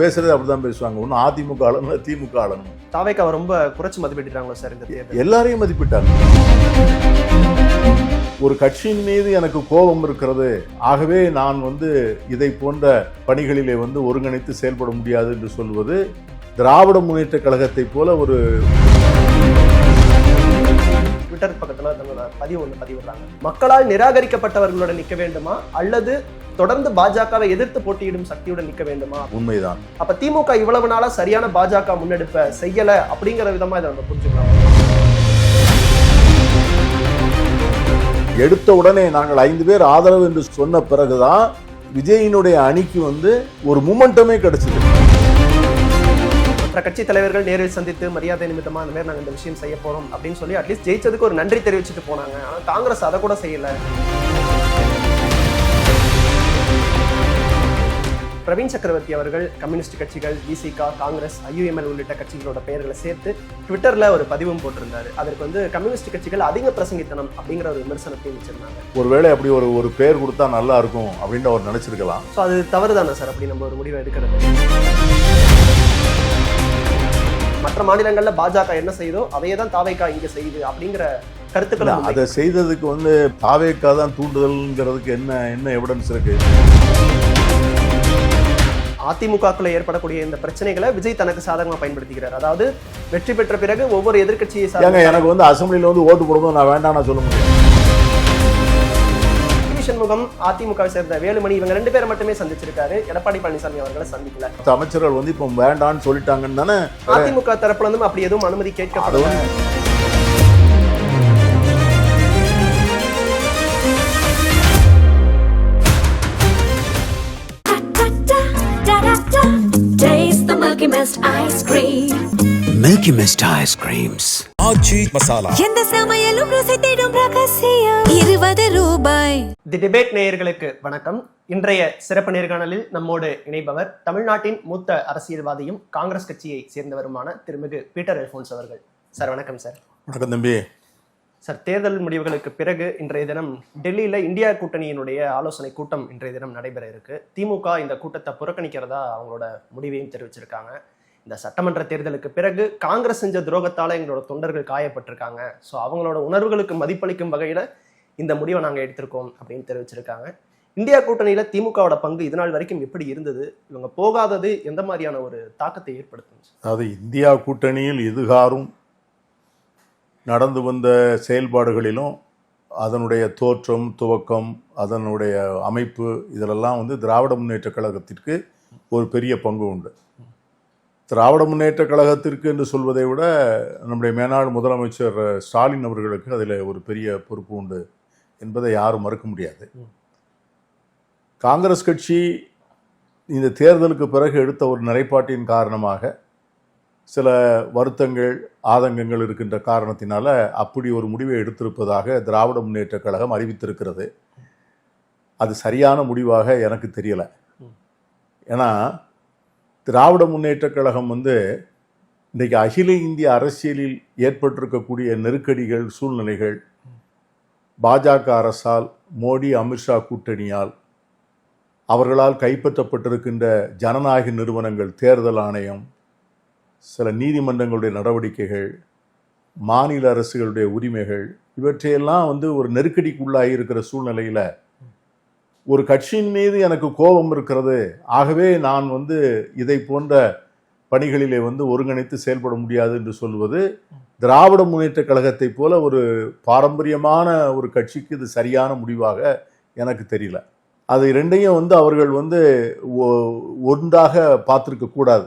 பேசுறது அப்படிதான் பேசுவாங்க. ஒன்னும் அதிமுக ஆளணும் திமுக ஆளணும். தாவேக்காவை ரொம்ப குறைச்சு மதிப்பிட்டாங்களோ சார் இந்த தேர்தல்? எல்லாரையும் மதிப்பிட்டாங்க. ஒரு கட்சியின் மீது எனக்கு கோபம் இருக்கிறது, ஆகவே நான் இதை போன்ற பணிகளிலே ஒருங்கிணைத்து செயல்பட முடியாது என்று சொல்வது திராவிட முன்னேற்ற கழகத்தை போல ஒரு ட்விட்டர் பக்கத்துல தன்னோட பதிவிடுறாங்க. மக்களால் நிராகரிக்கப்பட்டவர்களோட நிக்க வேண்டுமா அல்லது தொடர்ந்து பாஜகவை எதிர்த்து போட்டியிடும் சக்தியுடன் நிக்க வேண்டுமா? உண்மைதான். அப்ப திமுக இவ்வளவு நாளா சரியான பாஜக முன்னெடுப்ப செய்யல அப்படிங்கிற விதமா இதை நம்ம புரிஞ்சுக்கலாம். எடுத்த உடனே நாங்கள் 5 பேர் ஆதரவு என்று சொன்ன பிறகுதான் விஜயினுடைய அணிக்கு ஒரு மூமெண்டமே கிடைச்சது. மற்ற கட்சி தலைவர்கள் நேரில் சந்தித்து மரியாதை நிமித்தமா அந்த மாதிரி நாங்க இந்த விஷயம் செய்ய போறோம் அப்படின்னு சொல்லி அட்லீஸ்ட் ஜெயிச்சதுக்கு ஒரு நன்றி தெரிவிச்சுட்டு போனாங்க. ஆனா காங்கிரஸ் அதை கூட செய்யல. பிரவீன் சக்கரவர்த்தி அவர்கள் கம்யூனிஸ்ட் கட்சிகள், விசிக, காங்கிரஸ், IUML உள்ளிட்ட கட்சிகளோட பெயர்களை சேர்த்து ட்விட்டர்ல ஒரு பதிவும் போட்டிருந்தாரு. அதற்கு கம்யூனிஸ்ட் கட்சிகள் அதிக பிரசங்கித்தனம் அப்படிங்கிற ஒரு விமர்சனத்தையும் வச்சிருந்தாங்க. ஒருவேளை அப்படி ஒரு பேர் கொடுத்தா நல்லா இருக்கும் அப்படின்னு அவர் நினைச்சிருக்கலாம். ஸோ அது தவறுதானே சார் அப்படி நம்ம ஒரு முடிவை எடுக்கிறது? மற்ற மாநிலங்கள்ல பாஜக என்ன செய்தோ அதையே தான் தாவேக்கா இங்க செய்யுது அப்படிங்கிற கருத்துக்களை அதை செய்ததுக்கு தாவேக்கா தான் தூண்டுதல்ங்கிறதுக்கு என்ன எவிடன்ஸ் இருக்கு? அதிமுகக்குள்ள ஏற்படக்கூடிய இந்த பிரச்சனைகளை விஜய் தனக்கு சாதகமா பயன்படுத்திக்கிறார். அதாவது வெற்றி பெற்ற பிறகு ஒவ்வொரு எதிர்கட்சியை எனக்கு அசம்பிளில ஓட்டு போடும்போது நான் வேண்டாம் சொல்ல முடியும். சண்முகம் அதிமுகவை சேர்ந்த வேலுமணி இவங்க 2 பேரை மட்டுமே சந்திச்சிருக்காரு. எடப்பாடி பழனிசாமி அவர்களை சந்திக்கல. அமைச்சர்கள் இப்போ வேண்டான்னு சொல்லிட்டாங்கன்னு தானே அதிமுக தரப்புல இருந்தும் அப்படி எதுவும் அனுமதி கேட்கப்படல. Milky Mist ice cream. Milky Mist ice creams. ஆச்சி மசாலா. எந்த சமையலும் ருசி தேடும் ரகசியம். 20 ரூபாய். தி டிபேட் நேயர்களுக்கு வணக்கம். இன்றைய சிறப்பு நேர்காணலில் நம்மோடு இணைப்பவர் தமிழ்நாட்டின் மூத்த அரசியல்வாதியும் காங்கிரஸ் கட்சியை சேர்ந்தவருமான திருமிகு பீட்டர் அல்போன்ஸ் அவர்கள். சார் வணக்கம் சார். வணக்கம் தம்பி. சார், தேர்தல் முடிவுகளுக்கு பிறகு இன்றைய தினம் டெல்லியில இந்தியா கூட்டணியினுடைய ஆலோசனை கூட்டம் இன்றைய தினம் நடைபெற இருக்கு. திமுக இந்த கூட்டத்தை புறக்கணிக்கிறதா அவங்களோட முடிவையும் தெரிவிச்சிருக்காங்க. இந்த சட்டமன்ற தேர்தலுக்கு பிறகு காங்கிரஸ் செஞ்ச துரோகத்தால எங்களோட தொண்டர்கள் காயப்பட்டிருக்காங்க. ஸோ அவங்களோட உணர்வுகளுக்கு மதிப்பளிக்கும் வகையில இந்த முடிவை நாங்கள் எடுத்திருக்கோம் அப்படின்னு தெரிவிச்சிருக்காங்க. இந்தியா கூட்டணியில திமுகவோட பங்கு இதனால் வரைக்கும் எப்படி இருந்தது? இவங்க போகாதது எந்த மாதிரியான ஒரு தாக்கத்தை ஏற்படுத்தும்? அதாவது இந்தியா கூட்டணியில் இதுகாரும் நடந்து வந்த செயல்பாடுகளிலும் அதனுடைய தோற்றம், துவக்கம், அதனுடைய அமைப்பு இதிலெல்லாம் திராவிட முன்னேற்ற கழகத்திற்கு ஒரு பெரிய பங்கு உண்டு. திராவிட முன்னேற்ற கழகத்திற்கு என்று சொல்வதை விட நம்முடைய மேனாள் முதலமைச்சர் ஸ்டாலின் அவர்களுக்கு அதில் ஒரு பெரிய பொறுப்பு உண்டு என்பதை யாரும் மறுக்க முடியாது. காங்கிரஸ் கட்சி இந்த தேர்தலுக்கு பிறகு எடுத்த ஒரு நிலைப்பாட்டின் காரணமாக சில வருத்தங்கள், ஆதங்கங்கள் இருக்கின்ற காரணத்தினால அப்படி ஒரு முடிவை எடுத்திருப்பதாக திராவிட முன்னேற்ற கழகம் அறிவித்திருக்கிறது. அது சரியான முடிவாக எனக்கு தெரியலை. ஏன்னா திராவிட முன்னேற்ற கழகம் இன்றைக்கு அகில இந்திய அரசியலில் ஏற்பட்டிருக்கக்கூடிய நெருக்கடிகள், சூழ்நிலைகள், பாஜக அரசால், மோடி அமித்ஷா கூட்டணியால், அவர்களால் கைப்பற்றப்பட்டிருக்கின்ற ஜனநாயக நிறுவனங்கள், தேர்தல் ஆணையம், சில நீதிமன்றங்களுடைய நடவடிக்கைகள், மாநில அரசுகளுடைய உரிமைகள், இவற்றையெல்லாம் ஒரு நெருக்கடிக்குள்ளாகி இருக்கிற சூழ்நிலையில் ஒரு கட்சியின் மீது எனக்கு கோபம் இருக்கிறது, ஆகவே நான் இதை போன்ற பணிகளிலே ஒருங்கிணைத்து செயல்பட முடியாது என்று சொல்வது திராவிட முன்னேற்ற கழகத்தை போல ஒரு பாரம்பரியமான ஒரு கட்சிக்கு இது சரியான முடிவாக எனக்கு தெரியல. அது ரெண்டையும் அவர்கள் ஒன்றாக பார்த்துருக்க கூடாது.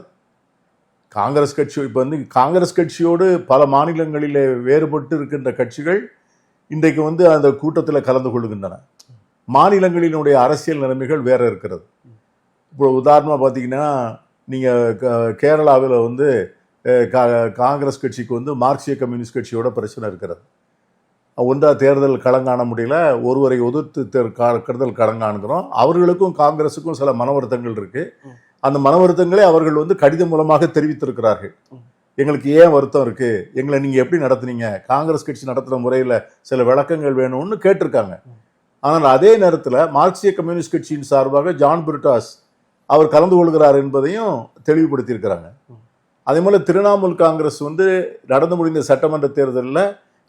காங்கிரஸ் கட்சி இப்போ காங்கிரஸ் கட்சியோடு பல மாநிலங்களிலே வேறுபட்டு இருக்கின்ற கட்சிகள் இன்றைக்கு அந்த கூட்டத்தில் கலந்து கொள்கின்றன. மாநிலங்களினுடைய அரசியல் நிலைமைகள் வேற இருக்கிறது. இப்போ உதாரணமாக பார்த்தீங்கன்னா, நீங்கள் கேரளாவில் காங்கிரஸ் கட்சிக்கு மார்க்சிய கம்யூனிஸ்ட் கட்சியோட பிரச்சனை இருக்கிறது. ஒன்றா தேர்தல் களங்காண முடியல, ஒருவரை எதிர்த்து தேர்தல் களங்காணுகிறோம். அவர்களுக்கும் காங்கிரஸுக்கும் சில மன வருத்தங்கள் இருக்கு. அந்த மன வருத்தங்களை அவர்கள் கடிதம் மூலமாக தெரிவித்திருக்கிறார்கள். எங்களுக்கு ஏன் வருத்தம் இருக்கு, எங்களை நீங்க எப்படி நடத்துனீங்க, காங்கிரஸ் கட்சி நடத்துற முறையில் சில விளக்கங்கள் வேணும்னு கேட்டிருக்காங்க. ஆனால் அதே நேரத்தில் மார்க்சிய கம்யூனிஸ்ட் கட்சியின் சார்பாக ஜான் பிரிட்டாஸ் அவர் கலந்து கொள்கிறார் என்பதையும் தெளிவுபடுத்தியிருக்கிறாங்க. அதே போல திரிணாமுல் காங்கிரஸ் வந்து நடந்து முடிந்த சட்டமன்ற தேர்தலில்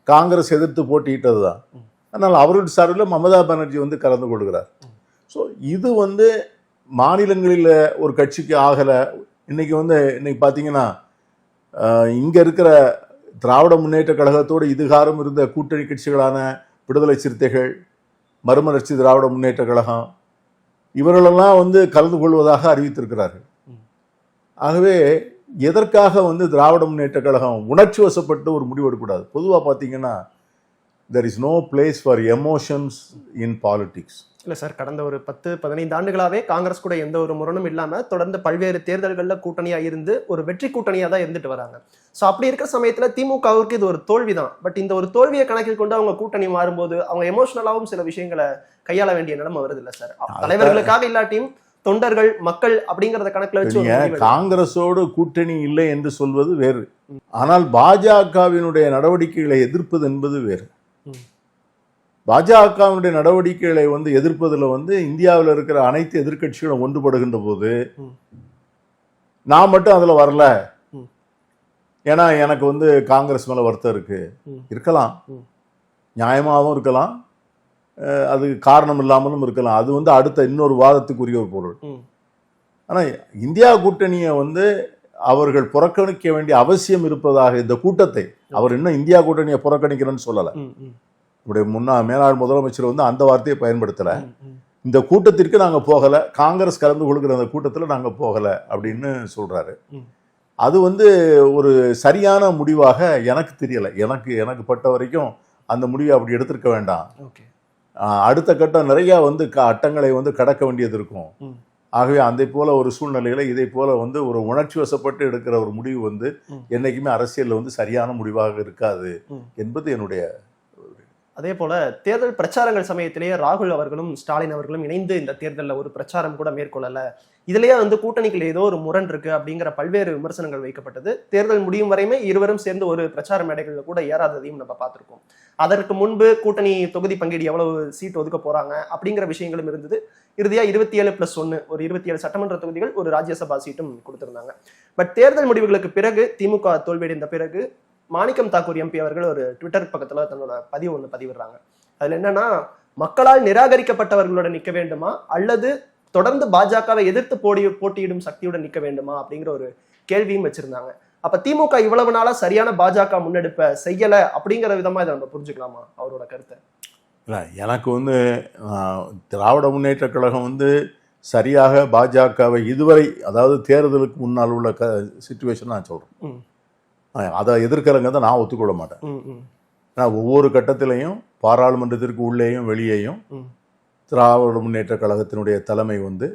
காங்கிரஸ் எதிர்த்து போட்டியிட்டது தான். ஆனால் அவருடைய சார்பில் மமதா பானர்ஜி வந்து கலந்து கொள்கிறார். ஸோ இது வந்து மாநிலங்களில் ஒரு கட்சிக்கு ஆகலை. இன்னைக்கு பார்த்தீங்கன்னா இங்கே இருக்கிற திராவிட முன்னேற்ற கழகத்தோடு இதுகாரம் இருந்த கூட்டணி கட்சிகளான விடுதலை சிறுத்தைகள், மறுமலர்ச்சி திராவிட முன்னேற்ற கழகம், இவர்களெல்லாம் வந்து கலந்து கொள்வதாக அறிவித்திருக்கிறார்கள். ஆகவே எதற்காக வந்து திராவிட முன்னேற்ற கழகம் உணர்ச்சி வசப்பட்டு ஒரு முடிவு எடுக்கக்கூடாது. பொதுவாக பார்த்தீங்கன்னா there is no place for emotions in politics. இல்லை சார், கடந்த ஒரு 10-15 ஆண்டுகளாகவே காங்கிரஸ் கூட எந்த ஒரு முரணும் இல்லாமல் தொடர்ந்து பல்வேறு தேர்தல்களில் கூட்டணியாக இருந்து ஒரு வெற்றி கூட்டணியாக தான் இருந்துட்டு வராங்க. ஸோ அப்படி இருக்கிற சமயத்தில் திமுகவுக்கு இது ஒரு தோல்வி தான். பட் இந்த ஒரு தோல்வியை கணக்கில் கொண்டு அவங்க கூட்டணி மாறும்போது அவங்க எமோஷனலாகவும் சில விஷயங்களை கையாள வேண்டிய நிலைமை வருது இல்லை சார்? தலைவர்களுக்காக இல்லாட்டியும் தொண்டர்கள், மக்கள் அப்படிங்கிறத கணக்கில் வச்சு காங்கிரஸோடு கூட்டணி இல்லை என்று சொல்வது வேறு, ஆனால் பாஜகவினுடைய நடவடிக்கைகளை எதிர்ப்பது என்பது வேறு. பாஜகவினுடைய நடவடிக்கைகளை வந்து எதிர்ப்பதில் வந்து இந்தியாவில் இருக்கிற அனைத்து எதிர்கட்சிகளும் ஒன்றுபடுகின்ற போது நான் மட்டும் அதுல வரல, ஏன்னா எனக்கு வந்து காங்கிரஸ் மேல வருத்தம் இருக்கலாம், நியாயமாகவும் இருக்கலாம், அது காரணம் இல்லாமலும் இருக்கலாம். அது வந்து அடுத்த இன்னொரு வாதத்துக்குரிய ஒரு பொருள். ஆனா இந்தியா கூட்டணியை வந்து அவர்கள் புறக்கணிக்க வேண்டிய அவசியம் இருப்பதாக இந்த கூட்டத்தை அவர் இன்னும் இந்தியா கூட்டணியை புறக்கணிக்கிறேன்னு சொல்லலை. மேலாள் முதலமைச்சர் வந்து அந்த வார்த்தையை பயன்படுத்தல. இந்த கூட்டத்திற்கு நாங்க போகல, காங்கிரஸ் கலந்து கொள்கிற அந்த கூட்டத்துல நாங்க போகல அப்படின்னு சொல்றாரு. அது வந்து ஒரு சரியான முடிவாக எனக்கு தெரியல. எனக்கு பட்ட வரைக்கும் அந்த முடிவை அப்படி எடுத்திருக்க வேண்டாம். அடுத்த கட்டம் நிறைய வந்து அட்டங்களை வந்து கடக்க வேண்டியது இருக்கும். ஆகவே அதை போல ஒரு சூழ்நிலையில இதை போல வந்து ஒரு உணர்ச்சி வசப்பட்டு எடுக்கிற ஒரு முடிவு வந்து என்னைக்குமே அரசியல்ல வந்து சரியான முடிவாக இருக்காது என்பது என்னுடைய. அதே போல தேர்தல் பிரச்சாரங்கள் சமயத்திலேயே ராகுல் அவர்களும் ஸ்டாலின் அவர்களும் இணைந்து இந்த தேர்தலில் ஒரு பிரச்சாரம் கூட மேற்கொள்ளல. இதுலயே வந்து கூட்டணிகள் ஏதோ ஒரு முரண் இருக்கு அப்படிங்கிற பல்வேறு விமர்சனங்கள் வைக்கப்பட்டது. தேர்தல் முடியும் வரையுமே இருவரும் சேர்ந்து ஒரு பிரச்சார மேடைகளில் கூட ஏறாததையும் நம்ம பார்த்திருக்கோம். அதற்கு முன்பு கூட்டணி தொகுதி பங்கீடு எவ்வளவு சீட் ஒதுக்க போறாங்க அப்படிங்கிற விஷயங்களும் இருந்தது. இறுதியா 27+1 ஒரு 27 சட்டமன்ற தொகுதிகள், ஒரு ராஜ்யசபா சீட்டும் கொடுத்திருந்தாங்க. பட் தேர்தல் முடிவுகளுக்கு பிறகு, திமுக தோல்வியடைந்த பிறகு, மாணிக்கம் தாக்கூர் எம்பி அவர்கள் ஒரு ட்விட்டர் பக்கத்துல தன்னோட பதிவு ஒன்று பதிவிடுறாங்க. அதுல என்னன்னா, மக்களால் நிராகரிக்கப்பட்டவர்களுடன் நிற்க வேண்டுமா அல்லது தொடர்ந்து பாஜகவை எதிர்த்து போட்டியிடும் சக்தியுடன் நிற்க வேண்டுமா அப்படிங்கிற ஒரு கேள்வியும் வச்சிருந்தாங்க. அப்ப திமுக இவ்வளவு நாளா சரியான பாஜக முன்னெடுப்பை செய்யல அப்படிங்கிற விதமா இதை நம்ம புரிஞ்சுக்கலாமா அவரோட கருத்தை? இல்லை, எனக்கு வந்து திராவிட முன்னேற்ற கழகம் வந்து சரியாக பாஜகவை இதுவரை, அதாவது தேர்தலுக்கு முன்னால் உள்ள சிச்சுவேஷன் நான் சொல்றேன், அதை எதிர்க்கிறங்க தான் நான் ஒத்துக்கொள்ள மாட்டேன். நான் ஒவ்வொரு கட்டத்திலையும் பாராளுமன்றத்திற்கு உள்ளேயும் வெளியேயும் திராவிட முன்னேற்ற கழகத்தினுடைய தலைமை வந்து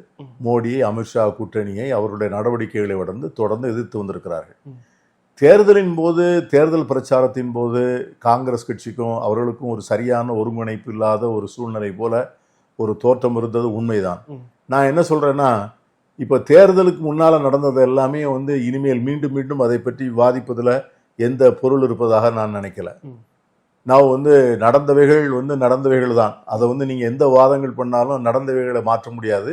மோடியை, அமித்ஷா கூட்டணியை, அவருடைய நடவடிக்கைகளை தொடர்ந்து எதிர்த்து வந்திருக்கிறார்கள். தேர்தலின் போது, தேர்தல் பிரச்சாரத்தின் போது காங்கிரஸ் கட்சிக்கும் அவர்களுக்கும் ஒரு சரியான ஒருங்கிணைப்பு இல்லாத ஒரு சூழ்நிலை போல ஒரு தோற்றம் இருந்தது உண்மைதான். நான் என்ன சொல்றேன்னா, இப்போ தேர்தலுக்கு முன்னால் நடந்தது எல்லாமே வந்து இனிமேல் மீண்டும் மீண்டும் அதை பற்றி விவாதிப்பதில் எந்த பொருள் இருப்பதாக நான் நினைக்கல. நான் வந்து நடந்தவைகள் தான். அதை வந்து நீங்கள் எந்த வாதங்கள் பண்ணாலும் நடந்தவைகளை மாற்ற முடியாது.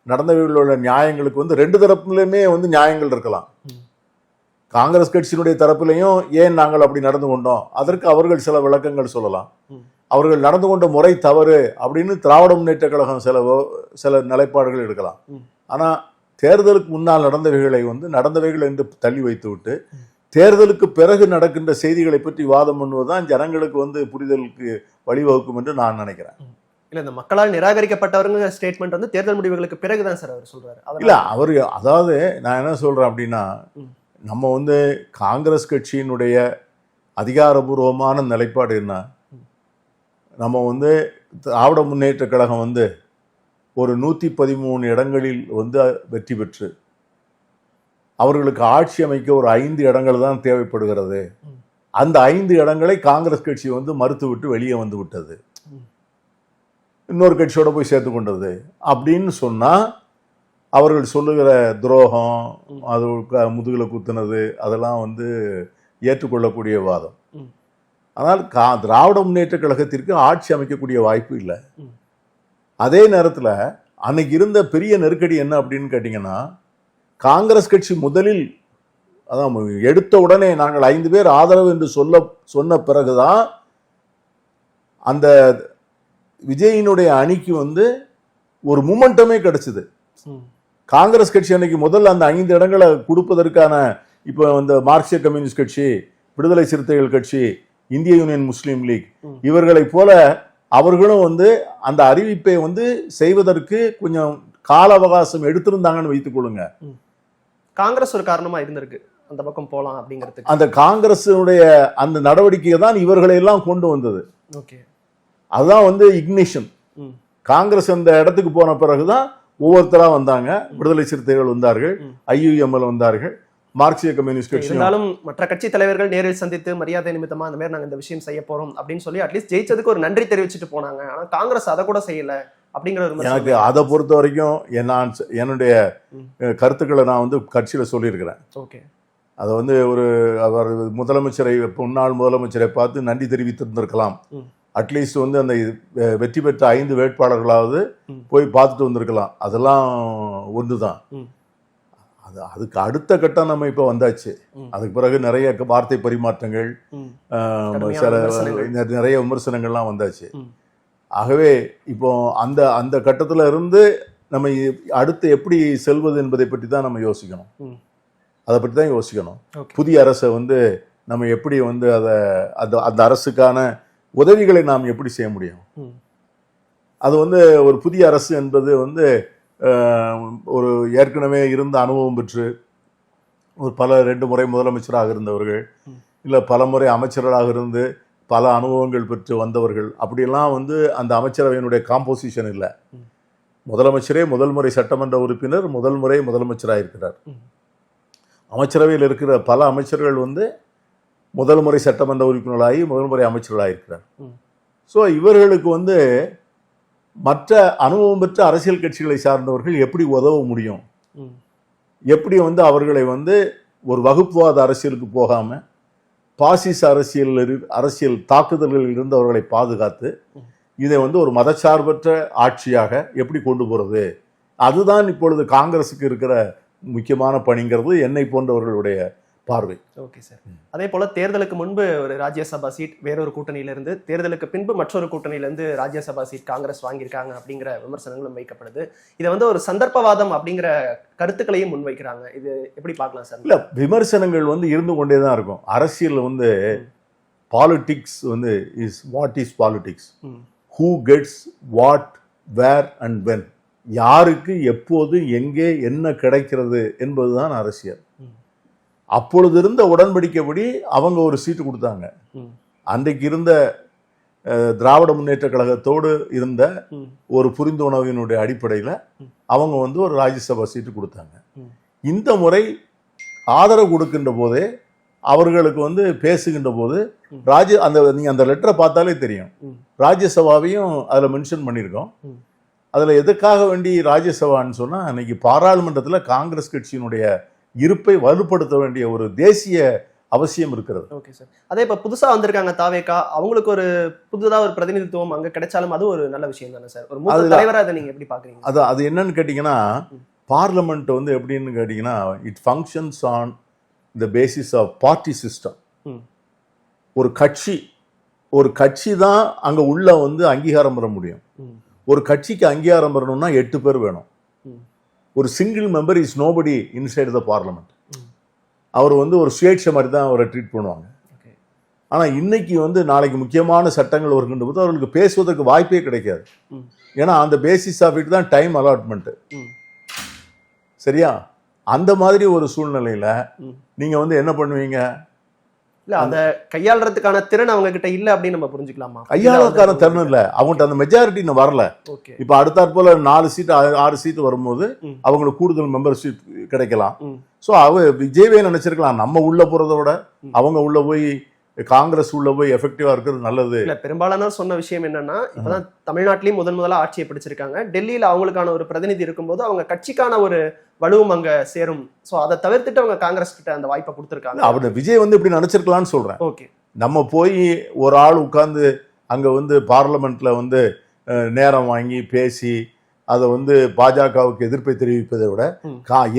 நடந்தவைகளோட நியாயங்களுக்கு வந்து ரெண்டு தரப்புலையுமே வந்து நியாயங்கள் இருக்கலாம். காங்கிரஸ் கட்சியினுடைய தரப்புலையும் ஏன் நாங்கள் அப்படி நடந்து கொண்டோம், அதற்கு அவர்கள் சில விளக்கங்கள் சொல்லலாம். அவர்கள் நடந்து கொண்ட முறை தவறு அப்படின்னு திராவிட முன்னேற்ற கழகம் சில நிலைப்பாடுகள் எடுக்கலாம். ஆனால் தேர்தலுக்கு முன்னால் நடந்தவைகளை வந்து நடந்தவைகள் என்று தள்ளி வைத்து விட்டு தேர்தலுக்கு பிறகு நடக்கின்ற செய்திகளை பற்றி வாதம் பண்ணுவதுதான் ஜனங்களுக்கு வந்து புரிதலுக்கு வழிவகுக்கும் என்று நான் நினைக்கிறேன். இல்ல, இந்த மக்களால் நிராகரிக்கப்பட்டவருங்க ஸ்டேட்மெண்ட் வந்து தேர்தல் முடிவுகளுக்கு பிறகுதான் சார் அவர் சொல்றாரு. இல்ல, அவரு அதாவது நான் என்ன சொல்றேன் அப்படின்னா, நம்ம வந்து காங்கிரஸ் கட்சியினுடைய அதிகாரபூர்வமான நிலைப்பாடு என்ன, நம்ம வந்து திராவிட முன்னேற்ற கழகம் வந்து ஒரு 113 இடங்களில் வந்து வெற்றி பெற்று அவர்களுக்கு ஆட்சி அமைக்க ஒரு 5 இடங்கள் தான் தேவைப்படுகிறது. அந்த 5 இடங்களை காங்கிரஸ் கட்சி வந்து மறுத்துவிட்டு வெளியே வந்து விட்டது, இன்னொரு கட்சியோட போய் சேர்த்து கொண்டது அப்படின்னு சொன்னா அவர்கள் சொல்லுகிற துரோகம், அது முதுகுல குத்துனது, அதெல்லாம் வந்து ஏற்றுக்கொள்ளக்கூடிய வாதம். ஆனால் திராவிட முன்னேற்ற கழகத்திற்கு ஆட்சி அமைக்கக்கூடிய வாய்ப்பு இல்லை. அதே நேரத்தில் அன்னைக்கு இருந்த பெரிய நெருக்கடி என்ன அப்படின்னு கேட்டீங்கன்னா, காங்கிரஸ் கட்சி முதலில் அதான் எடுத்த உடனே நாங்கள் 5 பேர் ஆதரவு என்று சொன்ன பிறகுதான் அந்த விஜயினுடைய அணிக்கு வந்து ஒரு மூமெண்டமே கிடைச்சது. காங்கிரஸ் கட்சி அன்னைக்கு முதல்ல அந்த 5 இடங்களை கொடுப்பதற்கான இப்போ இந்த மார்க்சிய கம்யூனிஸ்ட் கட்சி, விடுதலை சிறுத்தைகள் கட்சி, இந்திய யூனியன் முஸ்லீம் லீக் இவர்களை போல அவர்களும் வந்து அந்த அறிவிப்பை வந்து செய்வதற்கு கொஞ்சம் கால அவகாசம் எடுத்திருந்தாங்கன்னு வைத்துக் கொள்ளுங்க. காங்கிரஸ் ஒரு காரணமா இருந்திருக்கு அந்த பக்கம் போலாம் அப்படிங்கிறதுக்கு. அந்த காங்கிரஸுடைய அந்த நடவடிக்கையை தான் இவர்களை எல்லாம் கொண்டு வந்தது. ஓகே, அதுதான் வந்து இக்னிஷன். காங்கிரஸ் அந்த இடத்துக்கு போன பிறகுதான் ஒவ்வொருத்தரா வந்தாங்க. விடுதலை சிறுத்தைகள் வந்தார்கள், ஐயுஎம்எல் வந்தார்கள், மார்க்சிய கம்யூனிஸ்ட் கட்சி. இருந்தாலும் மற்ற கட்சி தலைவர்கள் நேரில் சந்தித்து மரியாதை நிமித்தமா அந்த மாதிரி நாங்க இந்த விஷயம் செய்ய போறோம் அப்படின்னு சொல்லி அட்லீஸ்ட் ஜெயிச்சதுக்கு ஒரு நன்றி தெரிவிச்சுட்டு போனாங்க. ஆனா காங்கிரஸ் அதை கூட செய்யல அப்படிங்கிற ஒரு எனக்கு அதை பொறுத்த வரைக்கும் என்னுடைய கருத்துக்களை நான் வந்து கட்சியில சொல்லியிருக்கிறேன். ஓகே, அதை வந்து அவர் முதலமைச்சரை, முன்னாள் முதலமைச்சரை பார்த்து நன்றி தெரிவித்திருந்திருக்கலாம். அட்லீஸ்ட் வந்து அந்த வெற்றி பெற்ற 5 வேட்பாளர்களாவது போய் பார்த்துட்டு வந்திருக்கலாம். அதெல்லாம் ஒன்றுதான். அதுக்கு அடுத்த கட்டம் நம்ம இப்போ வந்தாச்சு. அதுக்கு பிறகு நிறைய வார்த்தை பரிமாற்றங்கள், நிறைய விமர்சனங்கள்லாம் வந்தாச்சு. ஆகவே இப்போ அந்த கட்டத்தில் இருந்து நம்ம அடுத்து எப்படி செல்வது என்பதை பற்றி தான் நம்ம யோசிக்கணும். அதை பற்றி தான் யோசிக்கணும். புதிய அரசை வந்து நம்ம எப்படி வந்து அந்த அரசுக்கான உதவிகளை நாம் எப்படி செய்ய முடியும். அது வந்து ஒரு புதிய அரசு என்பது வந்து ஒரு ஏற்கனவே இருந்த அனுபவம் பெற்று ஒரு 2 முறை முதலமைச்சராக இருந்தவர்கள், இல்லை பல முறை அமைச்சர்களாக இருந்து பல அனுபவங்கள் பெற்று வந்தவர்கள், அப்படியெல்லாம் வந்து அந்த அமைச்சரவையினுடைய காம்போசிஷன் இல்லை. முதலமைச்சரே முதல் முறை சட்டமன்ற உறுப்பினர், முதல் முறை முதலமைச்சராக இருக்கிறார். அமைச்சரவையில் இருக்கிற பல அமைச்சர்கள் வந்து முதல் முறை சட்டமன்ற உறுப்பினர்களாகி முதல் முறை அமைச்சர்களாக இருக்கிறார். ஸோ இவர்களுக்கு வந்து மற்ற அனுபவம் பெற்ற அரசியல் கட்சிகளை சார்ந்தவர்கள் எப்படி உதவ முடியும், எப்படி அவர்களை ஒரு வகுப்புவாத அரசியலுக்கு போகாம பாசிச அரசியல் தாக்குதல்களில் இருந்து அவர்களை பாதுகாத்து இதை ஒரு மதச்சார்பற்ற ஆட்சியாக எப்படி கொண்டு போறது, அதுதான் இப்பொழுது காங்கிரஸுக்கு இருக்கிற முக்கியமான பணிங்கிறது என்னை போன்றவர்களுடைய பார்வை. Okay sir. அதே போல தேர்தலுக்கு முன்பு ஒரு ராஜ்யசபா சீட் வேறொரு கூட்டணியிலிருந்து, தேர்தலுக்கு பின்பு மற்றொரு கூட்டணியிலிருந்து ராஜ்யசபா சீட் காங்கிரஸ் வாங்கியிருக்காங்க அப்படிங்கிற விமர்சனங்களும் வைக்கப்படுது. இதை ஒரு சந்தர்ப்பவாதம் அப்படிங்கிற கருத்துக்களையும் முன்வைக்கிறாங்க. இது எப்படி பார்க்கலாம் சார்? இல்ல, விமர்சனங்கள் இருந்து கொண்டே தான் இருக்கும். அரசியல் politics is what is politics, who gets what, where and when, யாருக்கு எப்போது எங்கே என்ன கிடைக்கிறது என்பதுதான் அரசியல். அப்பொழுது இருந்த உடன்படிக்கைப்படி அவங்க ஒரு சீட்டு கொடுத்தாங்க. அன்றைக்கு இருந்த திராவிட முன்னேற்ற கழகத்தோடு இருந்த ஒரு புரிந்துணர்வினுடைய அடிப்படையில் அவங்க ஒரு ராஜ்யசபா சீட்டு கொடுத்தாங்க. இந்த முறை ஆதரவு கொடுக்கின்ற போதே அவர்களுக்கு பேசுகின்ற போது நீங்க அந்த லெட்டரை பார்த்தாலே தெரியும், ராஜ்யசபாவையும் அதில் மென்ஷன் பண்ணியிருக்கோம். அதில் எதுக்காக வேண்டி ராஜ்யசபான்னு சொன்னால், அன்னைக்கு பாராளுமன்றத்தில் காங்கிரஸ் கட்சியினுடைய இருப்பை வலுப்படுத்த வேண்டிய ஒரு தேசிய அவசியம் இருக்கிறது. Okay sir. அதே இப்போ புதுசாக வந்திருக்காங்க தாவேகா, அவங்களுக்கு ஒரு புதுதாக ஒரு பிரதிநிதித்துவம் அங்கே கிடைச்சாலும் அது ஒரு நல்ல விஷயம் தானே சார்? ஒரு மூத்த தலைவராக அதை நீங்கள் எப்படி பார்க்குறீங்க? அது என்னன்னு கேட்டிங்கன்னா, பார்லிமெண்ட் எப்படின்னு கேட்டிங்கன்னா, it functions on the basis of party system. ஒரு கட்சி தான் அங்கே உள்ள அங்கீகாரம் பெற முடியும். ஒரு கட்சிக்கு அங்கீகாரம் பெறணும்னா 8 பேர் வேணும். ஒரு single member is nobody inside the parliament. அவர் ஒரு சுயேட்சை மாதிரி தான் அவரை ட்ரீட் பண்ணுவாங்க. ஆனால் இன்னைக்கு நாளைக்கு முக்கியமான சட்டங்கள் வருகின்ற போது அவர்களுக்கு பேசுவதற்கு வாய்ப்பே கிடைக்காது. ஏன்னா அந்த பேசிஸ் ஆஃப் இட் தான் டைம் அலாட்மெண்ட். சரியா? அந்த மாதிரி ஒரு சூழ்நிலையில நீங்க என்ன பண்ணுவீங்க? இல்ல, அந்த கையாளுறதுக்கான திறன் அவங்க கிட்ட இல்ல அப்படின்னு நம்ம புரிஞ்சுக்கலாமா? கையாளுறதுக்கான திறன் இல்ல, அவங்கள்ட்ட அந்த மெஜாரிட்டி இன்னும் வரல. இப்ப அடுத்தாற் போல 4 சீட் 6 சீட் வரும்போது அவங்களுக்கு கூடுதல் மெம்பர்ஷிப் கிடைக்கலாம். சோ விஜயவே நினைச்சிருக்கலாம், நம்ம உள்ள போறதை விட அவங்க உள்ள போய் காங்கிரஸ் உள்ள போய் எஃபெக்டிவா இருக்கிறது நல்லது. இல்ல, பெரும்பாலான சொன்ன விஷயம் என்னன்னா, இப்பதான் தமிழ்நாட்டிலையும் முதல்ல ஆட்சியை பிடிச்சிருக்காங்க. டெல்லியில அவங்களுக்கான ஒரு பிரதிநிதி இருக்கும்போது அவங்க கட்சிக்கான ஒரு வலுவும் அங்க சேரும். சோ அதை தவிர்த்துட்டு அவங்க காங்கிரஸ் கிட்ட அந்த வாய்ப்பை கொடுத்திருக்காங்க. அவர் விஜய் இப்படி நினைச்சிருக்கலாம்னு சொல்றேன். ஓகே, நம்ம போய் ஒரு ஆள் உட்கார்ந்து அங்க பார்லிமெண்ட்ல நேரம் வாங்கி பேசி அதை வந்து பாஜகவுக்கு எதிர்ப்பை தெரிவிப்பதை விட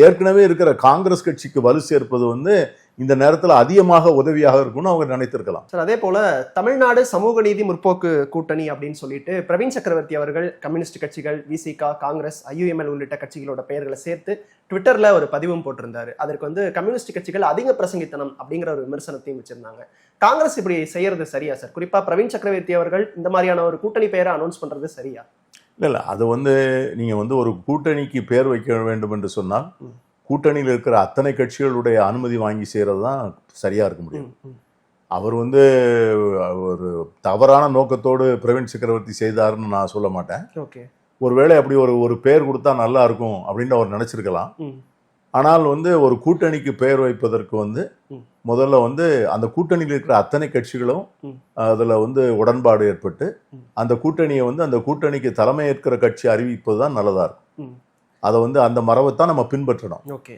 ஏற்கனவே இருக்கிற காங்கிரஸ் கட்சிக்கு வலு சேர்ப்பது வந்து இந்த நேரத்தில் அதிகமாக உதவியாக இருக்கும்னு அவங்க நினைத்திருக்கலாம். சார், அதே போல தமிழ்நாடு சமூக நீதி முற்போக்கு கூட்டணி அப்படின்னு சொல்லிட்டு பிரவீன் சக்கரவர்த்தி அவர்கள் கம்யூனிஸ்ட் கட்சிகள், விசிகா, காங்கிரஸ், IUML உள்ளிட்ட கட்சிகளோட பெயர்களை சேர்த்து ட்விட்டர்ல ஒரு பதிவும் போட்டிருந்தாரு. அதற்கு வந்து கம்யூனிஸ்ட் கட்சிகள் அதிக பிரசங்கித்தனம் அப்படிங்கிற ஒரு விமர்சனத்தையும் வச்சிருந்தாங்க. காங்கிரஸ் இப்படி செய்யறது சரியா சார்? குறிப்பா பிரவீன் சக்கரவர்த்தி அவர்கள் இந்த மாதிரியான ஒரு கூட்டணி பெயரை அனௌன்ஸ் பண்றது சரியா? இல்லை, அது வந்து நீங்கள் வந்து ஒரு கூட்டணிக்கு பேர் வைக்க வேண்டும் என்று சொன்னால் கூட்டணியில் இருக்கிற அத்தனை கட்சிகளுடைய அனுமதி வாங்கி செய்கிறது தான் சரியாக இருக்க முடியும். அவர் வந்து ஒரு தவறான நோக்கத்தோடு பிரவீன் சக்கரவர்த்தி செய்தாருன்னு நான் சொல்ல மாட்டேன். ஓகே, ஒருவேளை அப்படி ஒரு பேர் கொடுத்தா நல்லா இருக்கும் அப்படின்னு அவர் நினச்சிருக்கலாம். ஆனால் வந்து ஒரு கூட்டணிக்கு பெயர் வைப்பதற்கு வந்து முதல்ல வந்து அந்த கூட்டணியில் இருக்கிற அத்தனை கட்சிகளும் அதில் வந்து உடன்பாடு ஏற்பட்டு அந்த கூட்டணியை வந்து அந்த கூட்டணிக்கு தலைமை ஏற்கிற கட்சி அறிவிப்பது தான் நல்லதா இருக்கும். அதை வந்து அந்த மரபைத்தான் நம்ம பின்பற்றணும். ஓகே,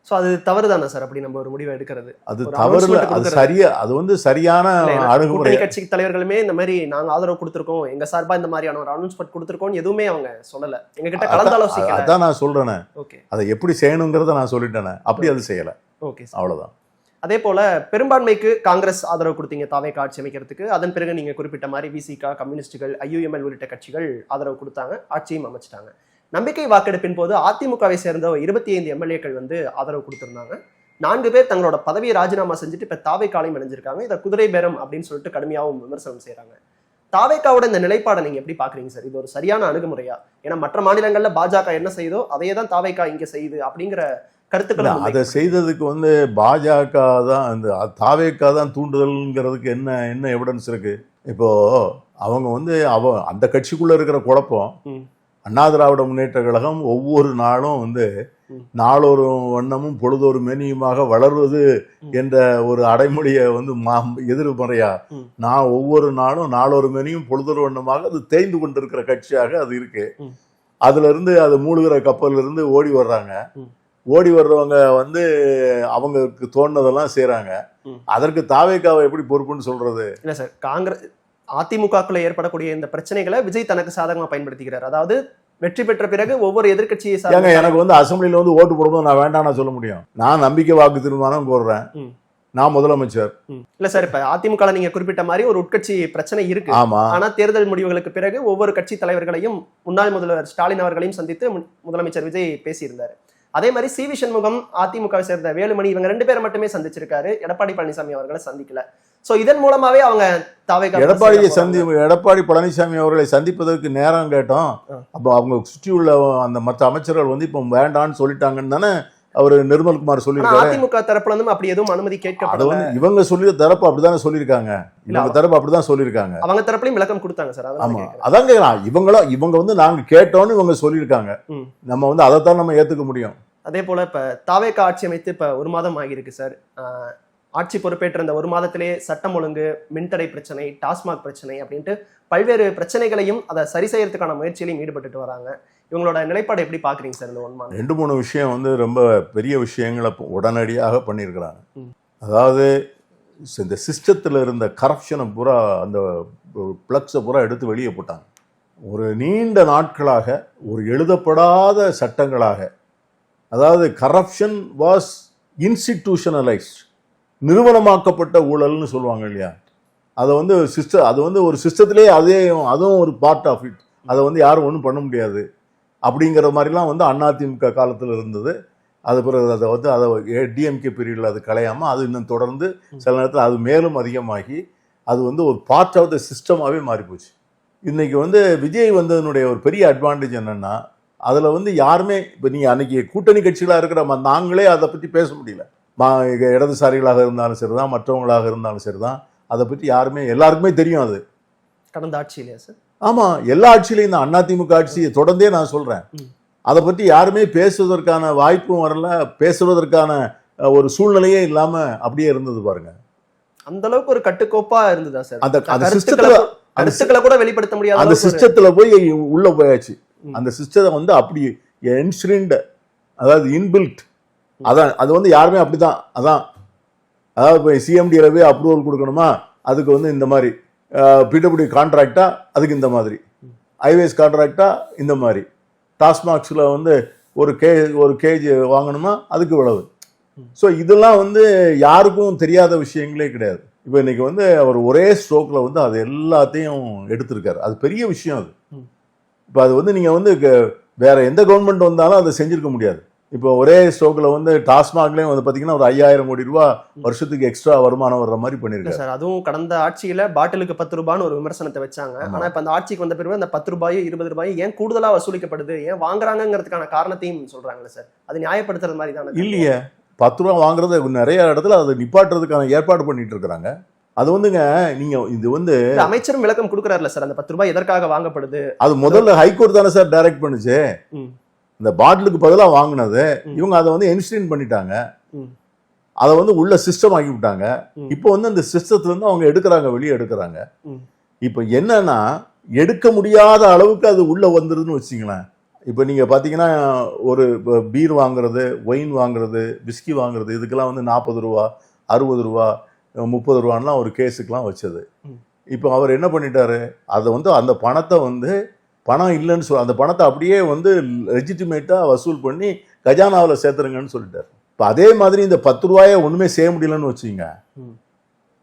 சோ அது தவறு தானே சார் அப்படி நம்ம ஒரு முடிவை எடுக்கிறது? அது தவறு, அது சரியா, அது வந்து சரியான அணுகுமுறை. கட்சி தலைவர்களுமே இந்த மாதிரி நாங்க ஆதரவு கொடுத்திருக்கோம், எங்க சார்பா இந்த மாதிரியான ஒரு அனௌன்ஸ்மெண்ட் கொடுத்திருக்கோம் எதுவுமே அவங்க சொல்லல, எங்க கிட்ட கலந்தாலோசிக்கல. அதான் நான் சொல்றேனே. ஓகே, அதை எப்படி செய்யணுங்கிறத நான் சொல்லிட்டேனே, அப்படி அது செய்யல. ஓகே, அவ்வளவுதான். அதே போல பெரும்பான்மைக்கு காங்கிரஸ் ஆதரவு கொடுத்தீங்க தாவேகா ஆட்சி அமைக்கிறதுக்கு. அதன் பிறகு நீங்க குறிப்பிட்ட மாதிரி விசிகா, கம்யூனிஸ்டுகள், IUML உள்ளிட்ட கட்சிகள் ஆதரவு கொடுத்தாங்க, ஆட்சியும் அமைச்சிட்டாங்க. நம்பிக்கை வாக்கெடுப்பின் போது அதிமுகவை சேர்ந்த 25 MLAக்கள் வந்து ஆதரவு கொடுத்திருந்தாங்க. 4 பேர் தங்களோட பதவியை ராஜினாமா செஞ்சுட்டு இப்ப தாவேகாலையும் இணைஞ்சிருக்காங்க. இதை குதிரை பேரம் அப்படின்னு சொல்லிட்டு கடுமையாகவும் விமர்சனம் செய்யறாங்க. தாவேகாவோட இந்த நிலைப்பாடை நீங்க எப்படி பாக்குறீங்க சார்? இது ஒரு சரியான அணுகுமுறையா? ஏன்னா மற்ற மாநிலங்கள்ல பாஜக என்ன செய்யுதோ அதையே தான் தாவேகா இங்க செய்யுது அப்படிங்கிற கருத்துக்கள். அதை செய்ததுக்கு வந்து பாஜக தான், அந்த தாவேகா தான் தூண்டுதல்ங்கிறதுக்கு என்ன எவிடன்ஸ் இருக்கு? இப்போ அவங்க வந்து அந்த கட்சிக்குள்ள இருக்கிற குழப்பம், அண்ணா திராவிட முன்னேற்ற கழகம் ஒவ்வொரு நாளும் வந்து நாளொரு வண்ணமும் பொழுதொரு மெனியுமாக வளர்வது என்ற ஒரு அடைமொழியை வந்து எதிர்மறையா, நான் ஒவ்வொரு நாளும் நாளொரு மெனியும் பொழுதொரு வண்ணமாக அது தேய்ந்து கொண்டிருக்கிற கட்சியாக அது இருக்கு. அதுல இருந்து அது மூழ்கிற கப்பல்ல இருந்து ஓடி வர்றாங்க. ஓடி வர்றவங்க வந்து அவங்களுக்கு தோணுனதெல்லாம் செய்யறாங்க. அதற்கு தாவேகாவை எப்படி பொறுப்புன்னு சொல்றது? இல்ல சார், காங்கிரஸ் அதிமுகக்குள்ள ஏற்படக்கூடிய இந்த பிரச்சனைகளை விஜய் தனக்கு சாதகமா பயன்படுத்திக்கிறார். அதாவது வெற்றி பெற்ற பிறகு ஒவ்வொரு எதிர்கட்சியை எனக்கு வந்து அசம்பிளில வந்து ஓட்டு போடும்போது நான் வேண்டாம் சொல்ல முடியும்? நான் நம்பிக்கை வாக்கு தீர்மானம் போடுறேன், நான் முதலமைச்சர். இல்ல சார், இப்ப அதிமுக நீங்க குறிப்பிட்ட மாதிரி ஒரு உட்கட்சி பிரச்சனை இருக்கு. ஆனா தேர்தல் முடிவுகளுக்கு பிறகு ஒவ்வொரு கட்சி தலைவர்களையும் முன்னாள் முதல்வர் ஸ்டாலின் அவர்களையும் சந்தித்து முதலமைச்சர் விஜய் பேசியிருந்தாரு. அதே மாதிரி சி வி சண்முகம், அதிமுகவை சேர்ந்த வேலுமணி, இவங்க 2 பேரை மட்டுமே சந்திச்சிருக்காரு, எடப்பாடி பழனிசாமி அவர்களை சந்திக்கல. சோ இதன் மூலமாவே அவங்க எடப்பாடி பழனிசாமி அவர்களை சந்திப்பதற்கு நேரம் கேட்டோம். அப்போ அவங்க சுற்றி உள்ள அந்த மற்ற அமைச்சர்கள் வந்து இப்ப வேண்டான்னு சொல்லிட்டாங்கன்னு தானே அவரு நிர்மல்குமார் சொல்லியிருக்காரு. அதிமுக தரப்புல இருந்து அப்படி எதுவும் அனுமதி கேட்கப்படல. இவங்க சொல்லி தரப்பு அப்படிதானே சொல்லியிருக்காங்க, இவங்க தரப்பு அப்படிதான் சொல்லியிருக்காங்க. அவங்க தரப்புலயும் விளக்கம் கொடுத்தாங்க சார். ஆமா, அதான் கேட்கலாம். இவங்க வந்து நாங்க கேட்டோம்னு இவங்க சொல்லியிருக்காங்க, நம்ம வந்து அதைத்தான் நம்ம ஏத்துக்க முடியும். அதே போல இப்ப தாவேகா ஆட்சி அமைத்து இப்ப 1 மாதம் ஆகியிருக்கு சார். ஆட்சி பொறுப்பேற்ற இந்த 1 மாதத்திலே சட்டம் ஒழுங்கு, மின்தடை பிரச்சனை, டாஸ்மாக் பிரச்சனை அப்படின்ட்டு பல்வேறு பிரச்சனைகளையும் அதை சரி செய்யறதுக்கான முயற்சியிலையும் ஈடுபட்டு வராங்க. இவங்களோட நிலைப்பாடு எப்படி பாக்குறீங்க சார்? இந்த 1 மாதம் 2-3 விஷயம் வந்து ரொம்ப பெரிய விஷயங்களை உடனடியாக பண்ணியிருக்கிறாங்க. அதாவது இந்த சிஸ்டத்தில் இருந்த கரப்ஷனை பூரா, அந்த பிளக்ஸை பூரா எடுத்து வெளியே போட்டாங்க. ஒரு நீண்ட நாட்களாக ஒரு எழுதப்படாத சட்டங்களாக, அதாவது கரப்ஷன் வாஸ் இன்ஸ்டிடியூஷனலைஸ்ட், நிறுவனமாக்கப்பட்ட ஊழல்னு சொல்லுவாங்க இல்லையா? அதை வந்து அது வந்து ஒரு சிஸ்டத்திலே அதுவும் ஒரு பார்ட் ஆஃப் இட். அதை வந்து யாரும் ஒன்றும் பண்ண முடியாது அப்படிங்கிற மாதிரிலாம் வந்து அதிமுக காலத்தில் இருந்தது. அது பிறகு அதை டிஎம்கே பீரியடில் அது களையாமல் அது இன்னும் தொடர்ந்து சில நேரத்தில் அது மேலும் அதிகமாகி அது வந்து ஒரு பார்ட் ஆஃப் த சிஸ்டமாகவே மாறிப்போச்சு. இன்னைக்கு வந்து விஜய் வந்ததனுடைய ஒரு பெரிய அட்வான்டேஜ் என்னன்னா, அதில் வந்து யாருமே இப்போ நீங்கள் அன்னைக்கு கூட்டணி கட்சிகளாக இருக்கிற நாங்களே அதை பற்றி பேச முடியல. இடதுசாரிகளாக இருந்தாலும் சரிதான், மற்றவங்களாக இருந்தாலும் சரிதான், அதை பற்றி யாருமே, எல்லாருக்குமே தெரியும். அது கடந்த ஆட்சியிலையா சார்? ஆமாம், எல்லா ஆட்சியிலையும் தான். அதிமுக ஆட்சியை தொடர்ந்தே நான் சொல்கிறேன். அதை பற்றி யாருமே பேசுவதற்கான வாய்ப்பும் வரல, பேசுவதற்கான ஒரு சூழ்நிலையே இல்லாமல் அப்படியே இருந்தது பாருங்க. அந்த அளவுக்கு ஒரு கட்டுக்கோப்பா இருந்ததா சார்? அந்த கருத்துக்களை கூட வெளிப்படுத்த முடியாது. அந்த சிஸ்டத்துல போய் உள்ள போயாச்சு. அந்த சிஸ்டம் வந்து அப்படி என்ஷ்ரின்ட், அதாவது இன்பில்ட். அதான் அது வந்து யாருமே அப்படிதான். அதாவது இப்போ சிஎம்டி ரவி அப்ரூவல் கொடுக்கணுமா, அதுக்கு வந்து இந்த மாதிரி பிடபிள்யூ கான்ட்ராக்டா, அதுக்கு இந்த மாதிரி ஹைவேஸ் கான்ட்ராக்டா இந்த மாதிரி, டாஸ்மாக்ஸில் வந்து ஒரு கேஜி வாங்கணுமா அதுக்கு இவ்வளவு. ஸோ இதெல்லாம் வந்து யாருக்கும் தெரியாத விஷயங்களே கிடையாது. இப்போ இன்னைக்கு வந்து அவர் ஒரே ஸ்ட்ரோக்கில் வந்து அது எல்லாத்தையும் எடுத்திருக்காரு. அது பெரிய விஷயம். அது இப்போ அது வந்து நீங்கள் வந்து வேற எந்த கவர்மெண்ட் வந்தாலும் அதை செஞ்சிருக்க முடியாது. இப்போ ஒரே ஸ்ட்ரோக்கில் வந்து டாஸ்மாக்லேயும் வந்து பார்த்தீங்கன்னா ஒரு 5000 கோடி ரூபா வருஷத்துக்கு எக்ஸ்ட்ரா வருமானம் வர்ற மாதிரி பண்ணியிருக்காரு சார். அதுவும் கடந்த ஆட்சியில பாட்டிலுக்கு 10 ரூபான்னு ஒரு விமர்சனத்தை வச்சாங்க. ஆனா இப்ப அந்த ஆட்சிக்கு வந்த பிறகு அந்த 10 ரூபாயோ 20 ரூபாயோ ஏன் கூடுதலா வசூலிக்கப்படுது, ஏன் வாங்குறாங்கிறதுக்கான காரணத்தையும் சொல்றாங்கல்ல சார். அது நியாயப்படுத்துறது மாதிரி தானே? இல்லையே, 10 ரூபா வாங்குறது நிறைய இடத்துல அதை நிப்பாட்டுறதுக்கான ஏற்பாடு பண்ணிட்டு இருக்கிறாங்க. அது வந்துங்க, நீங்க இது வந்து அமைச்சரும் விளக்கம் கொடுக்குறாருல சார், அந்த 10 ரூபாய் எதற்காக வாங்கப்படுது. அது முதல்ல ஹைகோர்ட் தானே சார் டைரக்ட் பண்ணுச்சு. இந்த பாட்டிலுக்கு பதிலாக வாங்கினது இவங்க அதை வந்து இன்ஸ்டன்ட் பண்ணிட்டாங்க. அதை வந்து உள்ள சிஸ்டம் ஆக்கி விட்டாங்க. இப்போ வந்து அந்த சிஸ்டத்துல இருந்து அவங்க எடுக்கிறாங்க, வெளியே எடுக்கிறாங்க. இப்போ என்னன்னா, எடுக்க முடியாத அளவுக்கு அது உள்ள வந்துருதுன்னு வச்சுங்களேன். இப்போ நீங்க பாத்தீங்கன்னா ஒரு பீர் வாங்குறது, ஒயின் வாங்குறது, விஸ்கி வாங்குறது, இதுக்கெல்லாம் வந்து 40 ரூபா 60 ரூபா 30 ரூபான்லாம் ஒரு கேஸுக்கெல்லாம் வச்சது. இப்போ அவர் என்ன பண்ணிட்டாரு, அதை வந்து அந்த பணத்தை வந்து பணம் இல்லைன்னு அந்த பணத்தை அப்படியே வந்து லெஜிட்டிமேட்டா வசூல் பண்ணி கஜானாவில் சேர்த்துருங்கன்னு சொல்லிட்டாரு. இப்போ அதே மாதிரி இந்த 10 ரூபாயை ஒண்ணுமே செய்ய முடியலன்னு வச்சுங்க,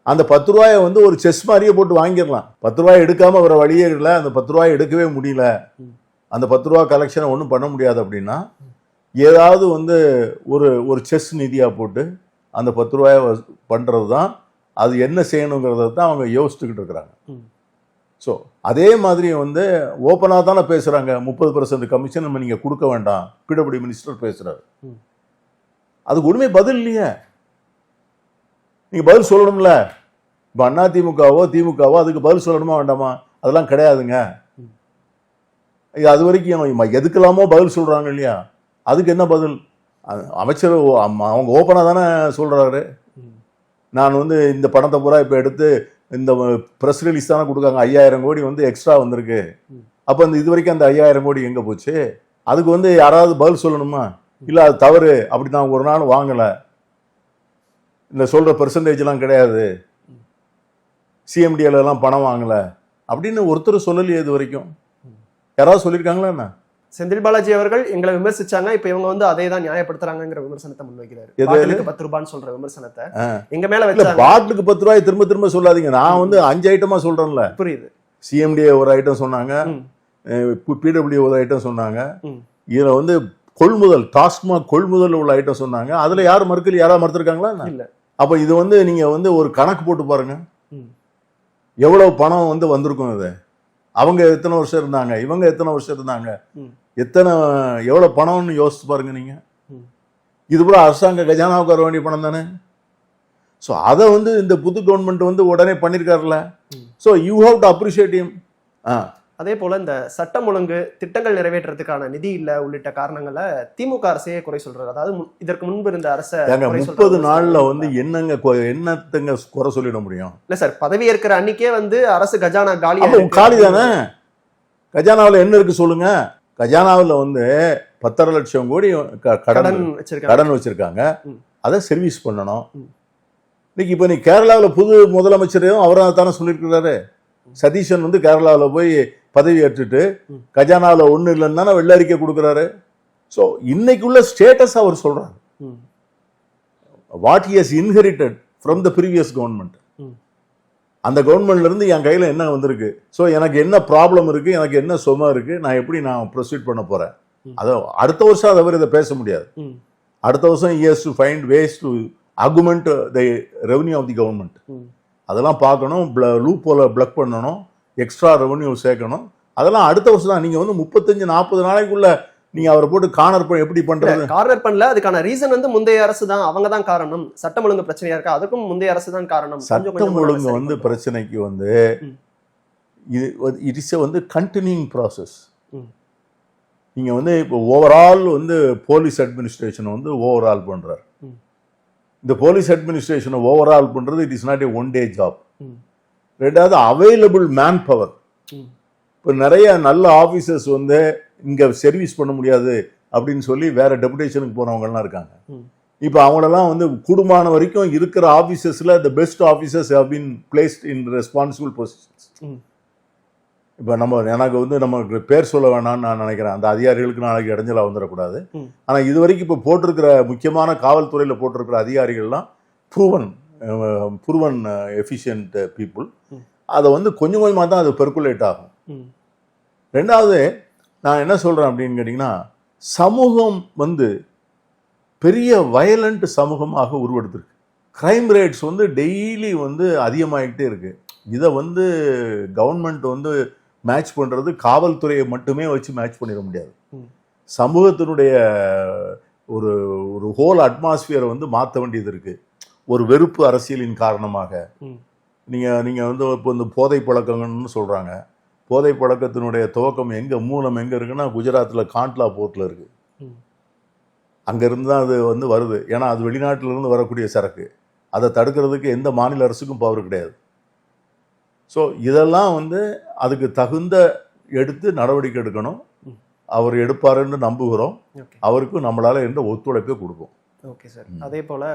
அந்த 10 ரூபாயை வந்து ஒரு செஸ் மாதிரியே போட்டு வாங்கிடலாம். 10 ரூபாய் எடுக்காம வர வழியே இல்லை, அந்த 10 ரூபாய் எடுக்கவே முடியல, அந்த 10 ரூபா கலெக்ஷனை ஒன்றும் பண்ண முடியாது அப்படின்னா, ஏதாவது வந்து ஒரு செஸ் நிதியா போட்டு அந்த 10 ரூபாயை பண்றது தான், அது என்ன செய்யணுங்கிறத தான் அவங்க யோசிச்சுக்கிட்டு இருக்கிறாங்க. ஸோ அதே மாதிரி வந்து ஓப்பனாக தானே பேசுகிறாங்க, 30% கமிஷன் நம்ம நீங்கள் கொடுக்க வேண்டாம், பிடபிள்யூ மினிஸ்டர் பேசுகிறாரு. அதுக்கு ஒன்றுமே பதில் இல்லையே, நீங்கள் பதில் சொல்லணும்ல. இப்போ அதிமுகவோ திமுகவோ அதுக்கு பதில் சொல்லணுமா வேண்டாமா? அதெல்லாம் கிடையாதுங்க. அது வரைக்கும் எதுக்கெல்லாமோ பதில் சொல்கிறாங்க இல்லையா, அதுக்கு என்ன பதில்? அமைச்சர் அவங்க ஓப்பனாக தானே சொல்கிறாரு, நான் வந்து இந்த பணத்தை பூரா இப்போ எடுத்து இந்த ப்ரெஸ் ரிலீஸ் தானே கொடுக்காங்க, 5000 கோடி வந்து எக்ஸ்ட்ரா வந்திருக்கு. அப்போ அந்த இது வரைக்கும் அந்த 5000 கோடி எங்கே போச்சு? அதுக்கு வந்து யாராவது பதில் சொல்லணுமா? இல்லை அது தவறு, அப்படி நான் ஒரு நாள் வாங்கலை, இந்த சொல்கிற பெர்சன்டேஜ்லாம் கிடையாது, சிஎம்டிஎல்லாம் பணம் வாங்கலை அப்படின்னு ஒருத்தர் சொல்லலையே இது வரைக்கும். யாராவது சொல்லியிருக்காங்களா என்ன? செந்தில் பாலாஜி அவர்கள் எங்களை விமர்சிச்சாங்க, இப்ப இவங்க வந்து அதே தான் நியாயப்படுத்துறாங்கிற விமர்சனத்தை முன்வைக்கிறாரு. 10 ரூபான்னு சொல்ற விமர்சனத்தை எங்க மேல வச்சாங்க. பாட்டிலுக்கு 10 ரூபாய் திரும்ப திரும்ப சொல்லாதீங்க. நான் வந்து 5 ஐட்டமா சொல்றேன்ல. புரியுது. சிஎம்டிஏ ஒரு ஐட்டம் சொன்னாங்க, பிடபிள்யூ ஒரு ஐட்டம் சொன்னாங்க, இதுல வந்து கொள்முதல், டாஸ்மாக் கொள்முதல் உள்ள ஐட்டம் சொன்னாங்க. அதுல யாரும் மறுக்கல, யாராவது மறுத்திருக்காங்களா? இல்ல. அப்ப இது வந்து நீங்க வந்து ஒரு கணக்கு போட்டு பாருங்க, எவ்வளவு பணம் வந்து வந்திருக்கும். இது அவங்க எத்தனை வருஷம் இருந்தாங்க, இவங்க எத்தனை வருஷம் இருந்தாங்க, எவ்வளவு பணம்னு யோசிச்சு பாருங்க நீங்க. இது கூட அரசாங்க கஜானாவுக்கு வர வேண்டிய பணம் தானே. ஸோ அதை வந்து இந்த புது கவர்மெண்ட் வந்து உடனே பண்ணிருக்காருல்ல. So you have to appreciate him. அதே போல இந்த சட்டம் ஒழுங்கு திட்டங்கள் நிறைவேற்றுறதுக்கான நிதி இல்ல உள்ளிட்ட காரணங்களை திமுக அரசையே குறை சொல்றாரு. அதாவது இதற்கு முன்பு இருந்த அரசை 30 நாள்ல வந்து என்னத்தங்க குறை சொல்லிட முடியும்? இல்ல சார், பதவி ஏற்கிற அன்னைக்கே வந்து அரசு கஜானா காலி தானே. கஜானாவில் என்ன இருக்கு சொல்லுங்க? கஜானாவில் வந்து 10.5 லட்சம் கோடி கடன் வச்சிருக்காங்க. அதை சர்வீஸ் பண்ணணும். இன்னைக்கு இப்போ நீ கேரளாவில் புது முதலமைச்சரையும் அவராக தானே சொல்லியிருக்கிறாரு. சதீஷன் வந்து கேரளாவில் போய் பதவி ஏற்றுட்டு கஜானாவில் ஒன்றும் இல்லைன்னு தானே வெள்ள அறிக்கை கொடுக்குறாரு. ஸோ இன்னைக்குள்ள ஸ்டேட்டஸ் அவர் சொல்றாரு, what he has inherited from the previous government. அந்த கவர்மெண்ட்ல இருந்து என் கையில என்ன வந்திருக்கு, ஸோ எனக்கு என்ன ப்ராப்ளம் இருக்கு, எனக்கு என்ன சுமை இருக்கு, நான் எப்படி நான் ப்ரொசீட் பண்ண போறேன். அதை அடுத்த வருஷம் அதை இதை பேச முடியாது. அடுத்த வருஷம் he has to find ways to augment the revenue of the government. அதெல்லாம் பார்க்கணும், லூப் போல பிளக் பண்ணணும், எக்ஸ்ட்ரா ரெவன்யூ சேர்க்கணும். அதெல்லாம் அடுத்த வருஷம் தான். நீங்க வந்து 35-40 நாளைக்குள்ள நீங்க அவரை போட்டு கார்னர் எப்படி பண்றது? கார்னர் பண்ணல. அதுக்கான ரீசன் வந்து முந்தைய அரசு தான், அவங்க தான் காரணம். சட்டம் ஒழுங்கு பிரச்சனையா இருக்கா, அதுக்கும் முந்தைய அரசு தான் காரணம். சட்டம் ஒழுங்கு வந்து பிரச்சனைக்கு வந்து இட் இஸ் வந்து கண்டினியூங் ப்ராசஸ். நீங்க வந்து இப்போ ஓவரால் வந்து போலீஸ் அட்மினிஸ்ட்ரேஷன் வந்து ஓவரால் பண்றாரு. இந்த போலீஸ் அட்மினிஸ்ட்ரேஷனை ஓவரால் பண்றது it is not a one day job. ரெண்டாவது அவைலபிள் மேன் பவர். இப்போ நிறைய நல்ல ஆபீசர்ஸ் வந்து இங்க சர்வீஸ் பண்ண முடியாது அப்படின்னு சொல்லி வேற டெபுடேஷனுக்கு போனவங்கலாம் இருக்காங்க. இப்போ அவங்களெல்லாம் வந்து கூடுமான வரைக்கும் இருக்கிற ஆபீசர்ஸ்ல the best officers have been placed in responsible positions. இப்போ எனக்கு வந்து நமக்கு பேர் சொல்ல வேணாம்னு நான் நினைக்கிறேன். அந்த அதிகாரிகளுக்கு நாளைக்கு இடைஞ்சலாக வந்துடக்கூடாது. ஆனால் இது வரைக்கும் இப்போ போட்டிருக்கிற முக்கியமான காவல்துறையில் போட்டிருக்கிற அதிகாரிகள்லாம் ப்ரூவன் எஃபிஷியன்ட் பீப்புள். அதை வந்து கொஞ்சம் கொஞ்சமாக தான் அது பெர்குலேட் ஆகும். ரெண்டாவது நான் என்ன சொல்கிறேன் அப்படின்னு கேட்டிங்கன்னா, சமூகம் வந்து பெரிய வயலண்ட் சமூகமாக உருவெடுத்திருக்கு. கிரைம் ரேட்ஸ் வந்து டெய்லி வந்து அதிகமாகிட்டே இருக்கு. இதை வந்து கவர்மெண்ட் வந்து மேட்ச் பண்ணுறது காவல்துறையை மட்டுமே வச்சு மேட்ச் பண்ணிட முடியாது. சமூகத்தினுடைய ஒரு ஒரு ஹோல் அட்மாஸ்பியரை வந்து மாற்ற வேண்டியது இருக்குது. ஒரு வெறுப்பு அரசியலின் காரணமாக நீங்கள் வந்து இப்போ இந்த போதை பழக்கங்கள்னு சொல்கிறாங்க. போதை பழக்கத்தினுடைய துவக்கம் மூலம் எங்கே இருக்குன்னா குஜராத்தில் காண்ட்லா போர்ட்டில் இருக்குது. அங்கேருந்து தான் அது வந்து வருது. ஏன்னா அது வெளிநாட்டிலிருந்து வரக்கூடிய சரக்கு. அதை தடுக்கிறதுக்கு எந்த மாநில அரசுக்கும் பவர் கிடையாது. ஸோ இதெல்லாம் வந்து அதுக்கு தகுந்த எடுத்து நடவடிக்கை எடுக்கணும். அவர் எடுப்பாருன்னு நம்புகிறோம். அவருக்கும் நம்மளால் எந்த ஒத்துழைப்பை கொடுப்போம். Okay sir. அதே போல்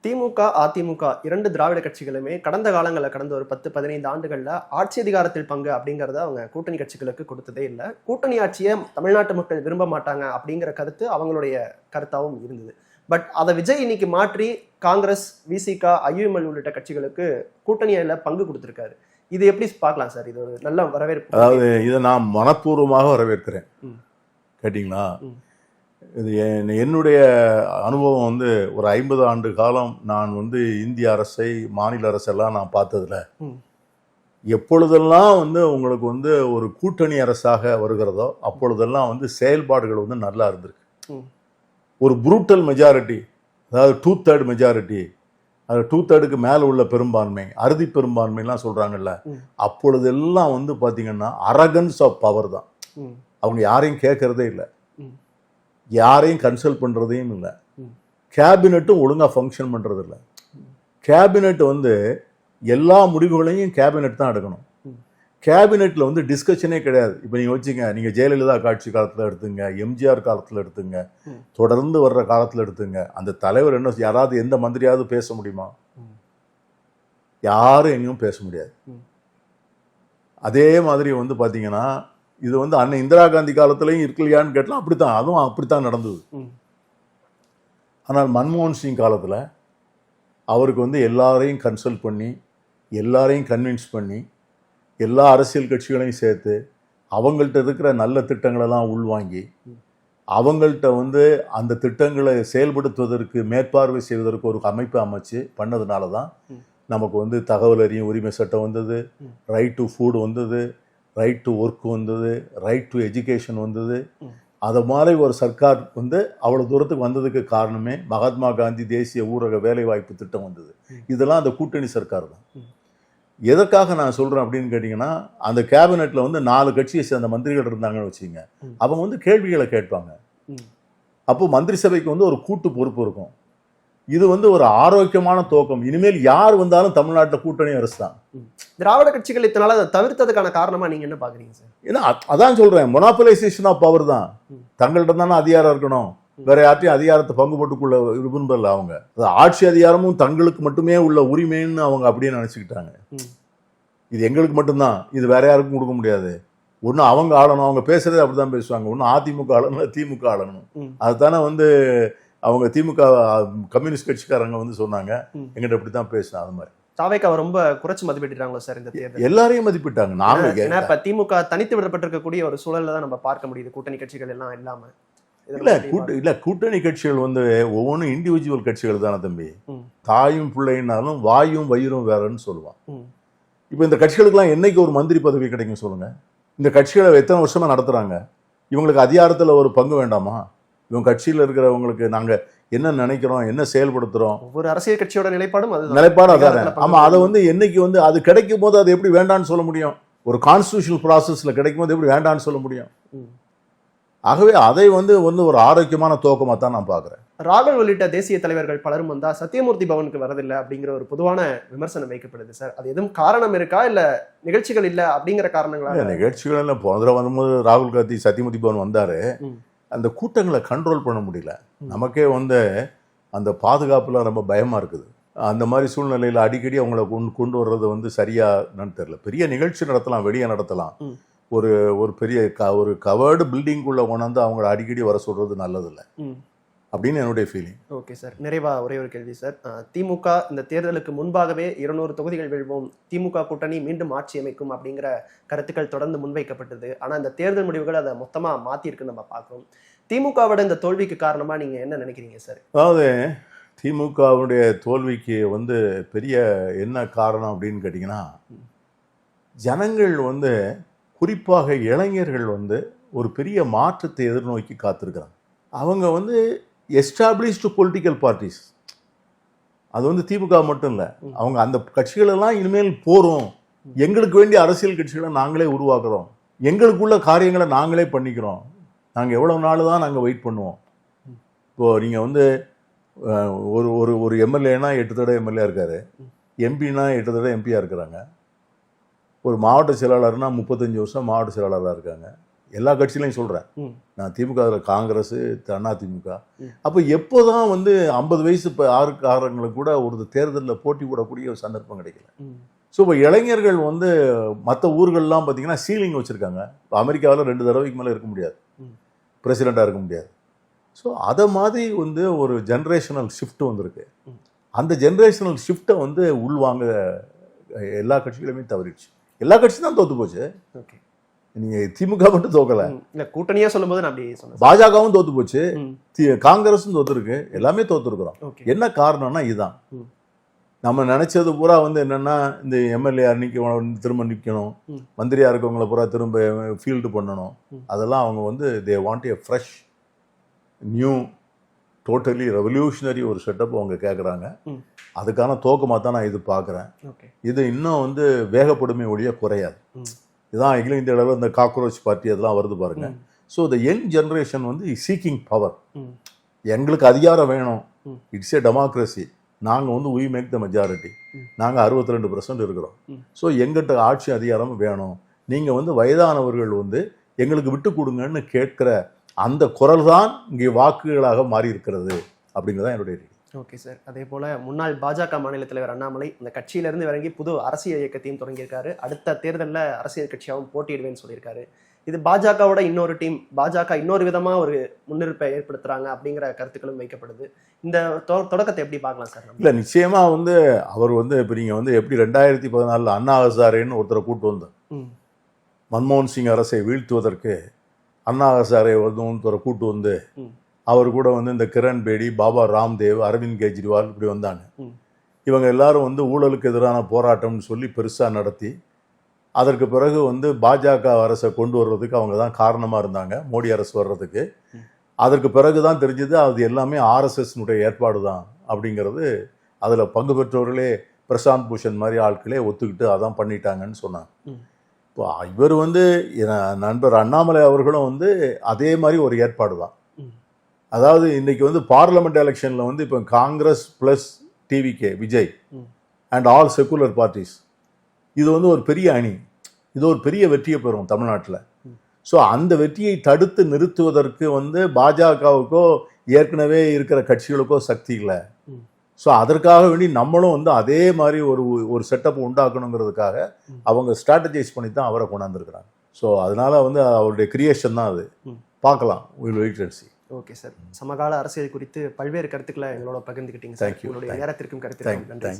திமுக அதிமுக 2 திராவிட கட்சிகளுமே கடந்த காலங்களில் கடந்த ஒரு 10-15 ஆண்டுகளில் ஆட்சி அதிகாரத்தில் பங்கு அப்படிங்கிறத அவங்க கூட்டணி கட்சிகளுக்கு கொடுத்ததே இல்லை. கூட்டணி ஆட்சியை தமிழ்நாட்டு மக்கள் விரும்ப மாட்டாங்க அப்படிங்கிற கருத்து அவங்களுடைய கருத்தாகவும் இருந்தது. பட் அதை விஜய் இன்னைக்கு மாற்றி காங்கிரஸ், விசிக, ஐயுஎம்எல் உள்ளிட்ட கட்சிகளுக்கு கூட்டணியில பங்கு கொடுத்திருக்காரு. இது எப்படி பார்க்கலாம் சார்? இது ஒரு நல்ல வரவேற்பு. அதாவது இதை நான் மனப்பூர்வமாக வரவேற்கிறேன். கேட்டிங்களா, இது என்னுடைய அனுபவம் வந்து ஒரு 50 ஆண்டு காலம் நான் வந்து இந்திய அரசை, மாநில அரசெல்லாம் நான் பார்த்ததில்ல. எப்பொழுதெல்லாம் வந்து உங்களுக்கு வந்து ஒரு கூட்டணி அரசாக வருகிறதோ அப்பொழுதெல்லாம் வந்து செயல்பாடுகள் வந்து நல்லா இருந்திருக்கு. ஒரு புரூட்டல் மெஜாரிட்டி, அதாவது 2/3 மெஜாரிட்டி, அது 2/3க்கு மேலே உள்ள பெரும்பான்மை, அறுதி பெரும்பான்மைலாம் சொல்கிறாங்கல்ல, அப்பொழுதெல்லாம் வந்து பார்த்தீங்கன்னா அரகன்ஸ் ஆஃப் பவர் தான். அவங்க யாரையும் கேட்கறதே இல்லை, யாரையும் கன்சல்ட் பண்ணுறதையும் இல்லை, கேபினட்டும் ஒழுங்காக ஃபங்க்ஷன் பண்ணுறது இல்லை. கேபினட் வந்து எல்லா முடிவுகளையும் கேபினட் தான் எடுக்கணும். கேபினெட்டில் வந்து டிஸ்கஷனே கிடையாது. இப்போ நீங்கள் வச்சுங்க, நீங்கள் ஜெயலலிதா காட்சி காலத்தில் எடுத்துங்க, எம்ஜிஆர் காலத்தில் எடுத்துங்க, தொடர்ந்து வர்ற காலத்தில் எடுத்துங்க, அந்த தலைவர் என்ன, யாராவது எந்த மந்திரியாவது பேச முடியுமா? யாரும் எங்கேயும் பேச முடியாது. அதே மாதிரி வந்து பார்த்தீங்கன்னா இது வந்து அண்ணன் இந்திரா காந்தி காலத்துலையும் இருக்கலையான்னு கேட்டலாம், அப்படித்தான், அதுவும் அப்படித்தான் நடந்தது. ஆனால் மன்மோகன் சிங் காலத்தில் அவருக்கு வந்து எல்லாரையும் கன்சல்ட் பண்ணி, எல்லாரையும் கன்வின்ஸ் பண்ணி, எல்லா அரசியல் கட்சிகளையும் சேர்த்து அவங்கள்ட்ட இருக்கிற நல்ல திட்டங்களெல்லாம் உள்வாங்கி அவங்கள்ட்ட வந்து அந்த திட்டங்களை செயல்படுத்துவதற்கு, மேற்பார்வை செய்வதற்கு ஒரு அமைப்பை அமைச்சு பண்ணதுனால தான் நமக்கு வந்து தகவல் அறியும் உரிமை சட்டம் வந்தது, ரைட் டு ஃபுட் வந்தது, ரைட் டு ஒர்க் வந்தது, ரைட் டு எஜுகேஷன் வந்தது. அது மாதிரி ஒரு சர்க்கார் வந்து அவ்வளோ தூரத்துக்கு வந்ததுக்கு காரணமே மகாத்மா காந்தி தேசிய ஊரக வேலைவாய்ப்பு திட்டம் வந்தது. இதெல்லாம் அந்த கூட்டணி சர்க்கார் தான். எதற்காக நான் சொல்கிறேன் அப்படின்னு கேட்டிங்கன்னா, அந்த கேபினெட்டில் வந்து 4 கட்சியை சேர்ந்த மந்திரிகள் இருந்தாங்கன்னு வச்சுங்க, அவங்க வந்து கேள்விகளை கேட்பாங்க. அப்போ மந்திரி சபைக்கு வந்து ஒரு கூட்டு பொறுப்பு இருக்கும். இது வந்து ஒரு ஆரோக்கியமான துவக்கம். இனிமேல் யார் வந்தாலும் தமிழ்நாட்டில் கூட்டணி அரசு தான். திராவிட கட்சிகள் இதனால அதை தவிர்த்ததுக்கான காரணமா நீங்க என்ன பாக்குறீங்க சார்? ஏன்னா அதான் சொல்றேன், மொனாபலைசேஷன் ஆஃப் பவர் தான். தங்கள்கிட்ட தானே அதிகாரம் இருக்கணும், வேற யார்ட்டையும் அதிகாரத்தை பங்கு போட்டுக்குள்ள விரும்பல. அவங்க ஆட்சி அதிகாரமும் தங்களுக்கு மட்டுமே உள்ள உரிமைன்னு அவங்க அப்படியே நினைச்சுக்கிட்டாங்க. இது எங்களுக்கு மட்டும்தான், இது வேற யாருக்கும் கொடுக்க முடியாது. ஒன்று அவங்க ஆளணும், அவங்க பேசுறதே அப்படிதான் பேசுவாங்க. ஒன்று அதிமுக ஆளணும், திமுக ஆளணும். அதுதானே வந்து அவங்க திமுக கம்யூனிஸ்ட் கட்சிக்காரங்க வந்து சொன்னாங்க, எங்கிட்ட அப்படித்தான் பேசுறேன். அது மாதிரி தாவேக்காவை ரொம்ப குறைச்சு மதிப்பிட்டாங்களோ சார் இந்த தேர்தல்? எல்லாரையும் மதிப்பிட்டாங்க. நாம இப்ப திமுக தனித்து விடப்பட்டிருக்கக்கூடிய ஒரு சூழல்ல தான் நம்ம பார்க்க முடியுது, கூட்டணி கட்சிகள் எல்லாம் இல்லாம. இல்ல கூட்டணி கட்சிகள் வந்து ஒவ்வொன்றும் இண்டிவிஜுவல் கட்சிகள் தானே தம்பி. தாயும் பிள்ளைனாலும் வாயும் வயிறும் வேறன்னு சொல்லுவான். இப்போ இந்த கட்சிகளுக்கெல்லாம் என்னைக்கு ஒரு மந்திரி பதவி கிடைக்கும் சொல்லுங்க? இந்த கட்சிகளை எத்தனை வருஷமா நடத்துறாங்க? இவங்களுக்கு அதிகாரத்துல ஒரு பங்கு வேண்டாமா? இவங்க கட்சியில் இருக்கிறவங்களுக்கு நாங்க என்ன நினைக்கிறோம், என்ன செயல்படுத்துறோம், ஒரு அரசியல் கட்சியோட நிலைப்பாடும் அதானே. ஆமா, அதை வந்து என்னைக்கு வந்து அது கிடைக்கும் போது அது எப்படி வேண்டான்னு சொல்ல முடியும்? ஒரு கான்ஸ்டிடியூஷனல் ப்ராசஸ்ல கிடைக்கும் போது எப்படி வேண்டான்னு சொல்ல முடியும்? ஆகவே அதை வந்து ஒரு ஆரோக்கியமான துவக்கமா தான் நான் பாக்குறேன். ராகுல் உள்ளிட்ட தேசிய தலைவர்கள் பலரும் வந்தா சத்தியமூர்த்தி பவனுக்கு வரதில்லை அப்படிங்கிற ஒரு பொதுவான விமர்சனம் வைக்கப்படுது சார். அது எதுவும் காரணம் இருக்கா, இல்ல நிகழ்ச்சிகள் இல்ல அப்படிங்கிற காரணங்களா? நிகழ்ச்சிகள் இல்ல. போன தடவை வரும்போது ராகுல் காந்தி சத்தியமூர்த்தி பவன் வந்தாரு, அந்த கூட்டங்களை கண்ட்ரோல் பண்ண முடியல. நமக்கே வந்து அந்த பாதுகாப்புலாம் ரொம்ப பயமா இருக்குது. அந்த மாதிரி சூழ்நிலையில் அடிக்கடி அவங்கள கொண்டு வர்றது வந்து சரியா என்னன்னு தெரியல. பெரிய நிகழ்ச்சி நடத்தலாம், வெளியே நடத்தலாம். ஒரு ஒரு பெரிய ஒரு கவர்டு பில்டிங்குள்ளே கொண்டாந்து அவங்கள அடிக்கடி வர சொல்றது நல்லதில்லை அப்படின்னு என்னுடைய ஃபீலிங். ஓகே சார், நிறைவா ஒரே ஒரு கேள்வி சார். திமுக இந்த தேர்தலுக்கு முன்பாகவே 200 தொகுதிகள் வெல்வோம், திமுக கூட்டணி மீண்டும் ஆட்சி அமைக்கும் அப்படிங்கிற கருத்துக்கள் தொடர்ந்து முன்வைக்கப்பட்டது. ஆனால் இந்த தேர்தல் முடிவுகள் அதை மொத்தமாக மாற்றிருக்குன்னு நம்ம பார்க்குறோம். திமுகவோட இந்த தோல்விக்கு காரணமாக நீங்கள் என்ன நினைக்கிறீங்க சார்? அதாவது திமுகவுடைய தோல்விக்கு வந்து பெரிய என்ன காரணம் அப்படின்னு கேட்டிங்கன்னா, ஜனங்கள் வந்து குறிப்பாக இளைஞர்கள் வந்து ஒரு பெரிய மாற்றத்தை எதிர்நோக்கி காத்திருக்கிறாங்க. அவங்க வந்து எஸ்டாப்ளிஷ்டு பொலிட்டிக்கல் பார்ட்டிஸ், அது வந்து திமுக மட்டும் இல்லை, அவங்க அந்த கட்சிகளெல்லாம் இனிமேல் போகிறோம், எங்களுக்கு வேண்டிய அரசியல் கட்சிகளை நாங்களே உருவாக்குறோம், எங்களுக்குள்ள காரியங்களை நாங்களே பண்ணிக்கிறோம், நாங்கள் எவ்வளோ நாள் தான் நாங்கள் வெயிட் பண்ணுவோம். இப்போது நீங்கள் வந்து ஒரு ஒரு ஒரு எம்எல்ஏனா 8 தடவை எம்எல்ஏ இருக்காரு, எம்பினா 8 தடவை எம்பியாக இருக்கிறாங்க, ஒரு மாவட்ட செயலாளர்னா 35 வருஷம் மாவட்ட செயலாளராக இருக்காங்க. எல்லா கட்சியிலையும் சொல்கிறேன் நான், திமுக, காங்கிரஸ், அதிமுக. அப்போ எப்போ தான் வந்து 50 வயசு ஆறுக்காரங்களுக்கு கூட ஒரு தேர்தலில் போட்டி போடக்கூடிய ஒரு சந்தர்ப்பம் கிடைக்கல. ஸோ இப்போ இளைஞர்கள் வந்து மற்ற ஊர்கள்லாம் பார்த்தீங்கன்னா சீலிங் வச்சுருக்காங்க. இப்போ அமெரிக்காவில் 2 தடவைக்கு மேலே இருக்க முடியாது, பிரசிடெண்ட்டாக இருக்க முடியாது. ஸோ அதை மாதிரி வந்து ஒரு ஜென்ரேஷனல் ஷிஃப்ட் வந்திருக்கு. அந்த ஜென்ரேஷனல் ஷிஃப்ட்டை வந்து உள்வாங்க எல்லா கட்சிகளுமே தவறிடுச்சு. எல்லா கட்சியும் தான் தோத்து போச்சு. ஓகே, நீங்க திமுக மட்டும் தோக்கல, இல்ல கூட்டணியா சொல்லும்போது நான் அப்படி சொன்னேன். பாஜகவும் தோத்து போச்சு, காங்கிரஸும் தோத்துருக்கு, எல்லாமே தோத்துருக்குறோம். என்ன காரணம்னா இதுதான். நம்ம நினைச்சது பூரா வந்து என்னன்னா, இந்த எம்எல்ஏ திரும்ப நிற்கணும், மந்திரியா இருக்கவங்களை பூரா திரும்ப ஃபீல்டு பண்ணணும், அதெல்லாம் அவங்க வந்து they want a fresh new totally revolutionary ஒரு செட்டப் அவங்க கேட்குறாங்க. அதுக்கான தோக்கமாக தான் நான் இது பார்க்குறேன். இது இன்னும் வந்து வேகப்படுமே ஒழிய குறையாது. இதுதான் அகில இந்திய அளவில் இந்த காக்ரோச் பார்ட்டி அதெல்லாம் வருது பாருங்க. ஸோ த யங் ஜென்ரேஷன் வந்து சீக்கிங் பவர். எங்களுக்கு அதிகாரம் வேணும், இட்ஸ் ஏ டெமோக்ரஸி, நாங்கள் வந்து we make the majority, நாங்கள் 62% இருக்கிறோம். ஸோ எங்கிட்ட ஆட்சி அதிகாரம் வேணும், நீங்கள் வந்து வயதானவர்கள் வந்து எங்களுக்கு விட்டு கொடுங்கன்னு கேட்குற அந்த குரல் தான் இங்கே வாக்குகளாக மாறி இருக்கிறது அப்படிங்கிறதான் என்னுடைய ரீதி. ஓகே சார், அதே போல் முன்னாள் பாஜக மாநில தலைவர் அண்ணாமலை இந்த கட்சியிலேருந்து இறங்கி புது அரசியல் இயக்கத்தையும் தொடங்கியிருக்காரு. அடுத்த தேர்தலில் அரசியல் கட்சியாகவும் போட்டியிடுவேன்னு சொல்லியிருக்காரு. இது பாஜகவோட இன்னொரு டீம், பாஜக இன்னொரு விதமாக ஒரு முன்னிருப்பை ஏற்படுத்துகிறாங்க அப்படிங்கிற கருத்துக்களும் வைக்கப்படுது. இந்த தொடக்கத்தை எப்படி பார்க்கலாம் சார்? இல்லை, நிச்சயமாக வந்து அவர் வந்து இப்போ நீங்கள் வந்து எப்படி 2014 அண்ணா ஹசாரேன்னு ஒருத்தரை கூட்டு வந்தார், மன்மோகன் சிங் அரசை வீழ்த்துவதற்கு அண்ணா ஹசாரே வந்து ஒருத்தரை கூட்டு வந்து அவர் கூட வந்து இந்த கிரண் பேடி, பாபா ராம்தேவ், அரவிந்த் கெஜ்ரிவால் இப்படி வந்தாங்க. இவங்க எல்லாரும் வந்து ஊழலுக்கு எதிரான போராட்டம்னு சொல்லி பெருசாக நடத்தி அதற்கு பிறகு வந்து பாஜக அரசை கொண்டு வர்றதுக்கு அவங்க தான் காரணமாக இருந்தாங்க, மோடி அரசு வர்றதுக்கு. அதற்கு பிறகு தான் தெரிஞ்சது அது எல்லாமே ஆர்எஸ்எஸ்னுடைய ஏற்பாடு தான் அப்படிங்கிறது. அதில் பங்கு பெற்றவர்களே பிரசாந்த் பூஷன் மாதிரி ஆட்களே ஒத்துக்கிட்டு அதான் பண்ணிட்டாங்கன்னு சொன்னாங்க. இப்போ இவர் வந்து நண்பர் அண்ணாமலை அவர்களும் வந்து அதே மாதிரி ஒரு ஏற்பாடு தான். அதாவது இன்னைக்கு வந்து பார்லிமெண்ட் எலெக்ஷனில் வந்து இப்போ Congress plus TVK, Vijay and all secular parties, இது வந்து ஒரு பெரிய அணி, இது ஒரு பெரிய வெற்றியை பெறும் தமிழ்நாட்டில். ஸோ அந்த வெற்றியை தடுத்து நிறுத்துவதற்கு வந்து பாஜகவுக்கோ ஏற்கனவே இருக்கிற கட்சிகளுக்கோ சக்தி இல்லை. ஸோ அதற்காக வேண்டி நம்மளும் வந்து அதே மாதிரி ஒரு செட்டப் உண்டாக்கணுங்கிறதுக்காக அவங்க ஸ்ட்ராட்டஜைஸ் பண்ணி தான் அவரை கொண்டாந்துருக்கிறாங்க. ஸோ அதனால வந்து அவருடைய கிரியேஷன் தான் அது. பார்க்கலாம், we'll wait and see. Okay sir, சமகால அரசியல் குறித்து பல்வேறு கருத்துக்களை எங்களோட பகிர்ந்துக்கிட்டீங்க சார். உங்களுடைய நேரத்திற்கும் கருத்துக்கும் நன்றி.